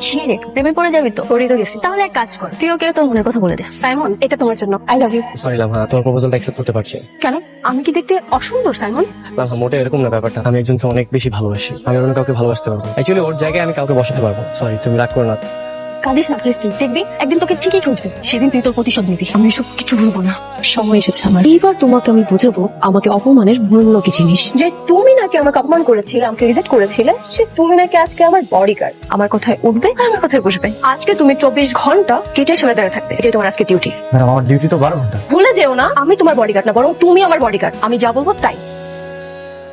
কি রে, প্রেমে পড়ে যাবি তো? পড়ে তো গেছি। তাহলে এক কাজ কর, তুই ওকে তোর মনের কথা বলে দে। সাইমন, এটা তোমার জন্য। I love you. সরি লাভা, তোমার প্রপোজালটা অ্যাকসেপ্ট করতে পারছি না। কেন? আমি কি দেখতে অসুন্দর সাইমন? লাভা, মোটে এরকম না ব্যাপারটা। আমি একজনকে অনেক বেশি ভালোবাসি, আমি অন্য কাউকে ভালোবাসতে পারবো। অ্যাকচুয়ালি ওর জায়গায় আমি কাউকে বসাতে পারবো। সরি, তুমি রাগ করো না। কাঁদিস না প্লিজ, দেখবি একদিন তোকে ঠিকই খুঁজবে, সেদিন তুই তোর প্রতিশোধ নিবি। আমি এসব কিছু ভুলবো না। সময় এসেছে আমার। এইবার তোমাকে আমি বুঝাবো আমাকে অপমানের মূল্য কি জিনিস। যে তুমি নাকি আমাকে অপমান করেছিলে, আমাকে রিজেক্ট করেছিলে, সে তুমি নাকি আজকে আমার বডিগার্ড। আমার কথায় উঠবে আর আমার কথায় বসবে। আজকে তুমি 24 ঘন্টা গেটের সামনে দাঁড়িয়ে থাকবে, এটাই তোমার আজকে ডিউটি। ম্যাডাম, আমার ডিউটি তো 12 ঘন্টা। ভুলে যেও না, আমি তোমার বডিগার্ড না, বরং তুমি আমার বডিগার্ড। আমি যা বলবো তাই।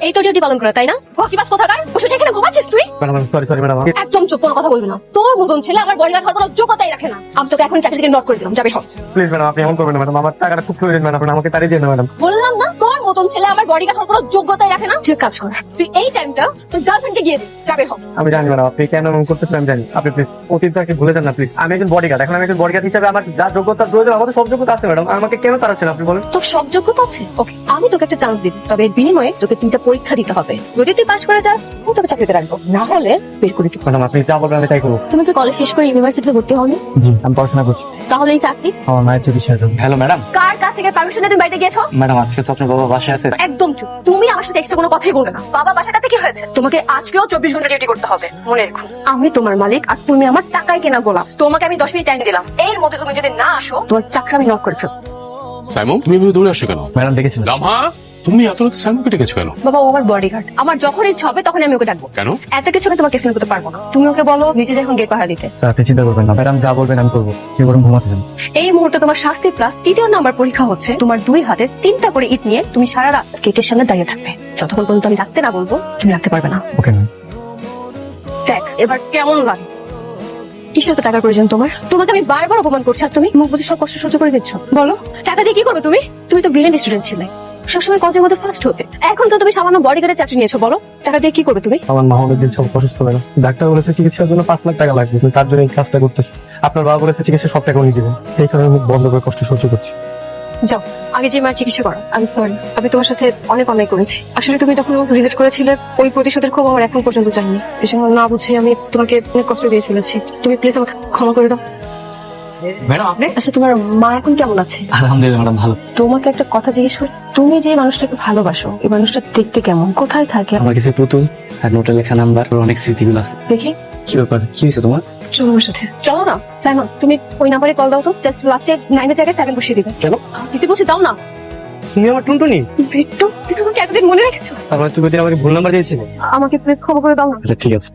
এই তো ডিউটি পালন করা, তাই না? ভকিবাজ কোথাকার, বসে সেখানে ঘুমাচ্ছিস তুই? Madam, sorry madam. একদম চুপ, কোনো কথা বলবি না। তোর মতন ছেলে আমার বডিগার্ড হওয়ার কোনো যোগ্যতাই রাখে না। আমি তোকে এখন চাকরি থেকে নোট করে দিলাম, যাবে সব। প্লিজ ম্যাডাম, আপনি এমন করবেন না ম্যাডাম। আমার টাকাটা খুব প্রয়োজন ম্যাডাম, আমাকে তাড়িয়ে দিন না ম্যাডাম। বললাম না, তোর মতন ছেলে আমার বডিগার্ড হওয়ার কোনো যোগ্যতাই রাখে না। তুই এক কাজ কর, তুই এই টাইমটা তোর গার্লফ্রেন্ডকে গিয়ে দে, যাবে হোক। আমি জানি ম্যাডাম আপনি কেন এমন করতেছেন, আমি জানি। আপনি প্লিজ অতীতটাকে ভুলে যান না প্লিজ। আমি একজন বডিগার্ড, এখন আমি একজন বডিগার্ড হিসেবে আমার যা যোগ্যতার প্রয়োজন, আমাদের সব যোগ্যতা আছে ম্যাডাম। আমাকে কেন তাড়াচ্ছেন আপনি বলেন? তোর সব যোগ্যতা আছে, ওকে, আমি তোকে একটা চান্স দিব, তবে এর বিনিময়ে তোকে 3টা পরীক্ষা দিতে হবে। যদি তুই পাস করে যাস, আমি তোকে চাকরিতে রাখবো, না হলে বের করে দিব। ম্যাডাম, আপনি যা বলবেন আমি তাই করবো। তুমি কি কলেজ শেষ করে ইউনিভার্সিটিতে ভর্তি হওনি? জি, আমি পড়াশোনা করছি। তাহলে এই চাকরি আমার মায়ের চিকিৎসা। Hello madam. কার কাছ থেকে পারমিশন নিয়ে তুমি বাড়িতে গিয়েছো? ম্যাডাম, আজকে তো আপনার বাবা বাসায় আছে। একদম চুপ, তুমি আমার সাথে এক্সট্রা কোনো কথাই বলবে না। বাবা বাসাটাতে কি হয়েছে? তোমাকে আজকেও 24 ঘন্টা ডিউটি করতে হবে, মনে রেখো। আমি তোমার মালিক আর তুমি আমার টাকায় কেনা গোলাম। তোমাকে আমি 10 মিনিট টাইম দিলাম, এর মধ্যে তুমি যদি না আসো, তোমার চাকরি আমি নক করে ফেলবো। সাইমন, তুমি এভাবে দৌড়ে আসছো কেন? ম্যাডাম দেখেছিলেন? লামহা, তুমি এত রাতে সাইমনকে ডেকেছো কেন? বাবা, ও আমার বডিগার্ড। আমার যখন ইচ্ছা হবে তখন আমি ওকে ডাকবো। কেন? এত কিছু আমি তোমাকে এক্সপ্লেন করতে পারবো না। তুমি ওকে বলো নিচে যখন গেট পাহারা দিতে। স্যার, আপনি চিন্তা করবেন না। ম্যাডাম যা বলবেন আমি করবো। কি বরং ঘুমাতে যান। এই মুহূর্তে তোমার শাস্তি প্লাস 3য় নাম্বার পরীক্ষা হচ্ছে। তোমার 2 হাতে 3টা করে ইট নিয়ে তুমি সারা রাত গেটের সামনে দাঁড়িয়ে থাকবে। যতক্ষণ পর্যন্ত আমি রাখতে না বলবো, তুমি রাখতে পারবে না। Okay ma'am. দেখ এবার কেমন লাগে। কিসের তো টাকার প্রয়োজন তোমার? তোমাকে আমি বারবার অপমান করছি আর তুমি মুখ বুঝে সব কষ্ট সহ্য করে দিচ্ছ। বলো, টাকা দিয়ে কি করবে তুমি? তুমি তো ব্রিলিয়েন্ট স্টুডেন্ট ছিলে, সবসময় কলেজের মধ্যে ফার্স্ট হতে। এখন তো তুমি সামান্য বডিগার্ডের চাকরি নিয়েছো। বলো, টাকা দিয়ে কি করবে তুমি? আমার মা অনেকদিন সব অসুস্থ ম্যাডাম। ডাক্তার বলেছে চিকিৎসার জন্য 5 লাখ টাকা লাগবে, কিন্তু তার জন্য এই কাজটা করতেছি। আপনার বাবা বলেছে চিকিৎসা সব টাকা উনি দিবেন। এই কারণে মুখ বন্ধ করে কষ্ট সহ্য করছি। যাও, আগে যে মায়ের চিকিৎসা করো। আমি সরি, আমি তোমার সাথে অনেক অন্যায় করেছি। আসলে তুমি যখন আমাকে রিজেক্ট করেছিলে, ওই প্রতিশোধের ক্ষোভ আমার এখন পর্যন্ত চাইনি। এজন্য না বুঝে আমি তোমাকে অনেক কষ্ট দিয়ে ফেলেছি। তুমি প্লিজ আমাকে ক্ষমা করে দাও। ম্যাডাম আপনি? আচ্ছা, তোমার মা এখন কেমন আছে? আলহামদুলিল্লাহ ম্যাডাম, ভালো। তোমাকে একটা কথা জিজ্ঞেস করি, তুমি যে মানুষটাকে ভালোবাসো, এই মানুষটা দেখতে কেমন, কোথায় থাকে? আমার কাছে পুতুল আর নোটে লেখা নাম্বার অনেক স্মৃতিগুলো আছে। দেখি। কি ব্যাপার, কি হয়েছে তোমার? চলো আমার সাথে। চলো না সাইমন, তুমি ওই নাম্বারে কল দাও তো। জাস্ট লাস্টে 9 এর জায়গায় 7 বসিয়ে দিবে। কেন? দিতে বলছি, দাও না। তুমি আমার টুনটুনি? বিট্টু, তুমি আমাকে এতদিন মনে রেখেছো? তার মানে তুমি আমাকে ভুল নাম্বার দিয়েছিলে। আমাকে প্লিজ ক্ষমা করে দাও না। আচ্ছা ঠিক আছে।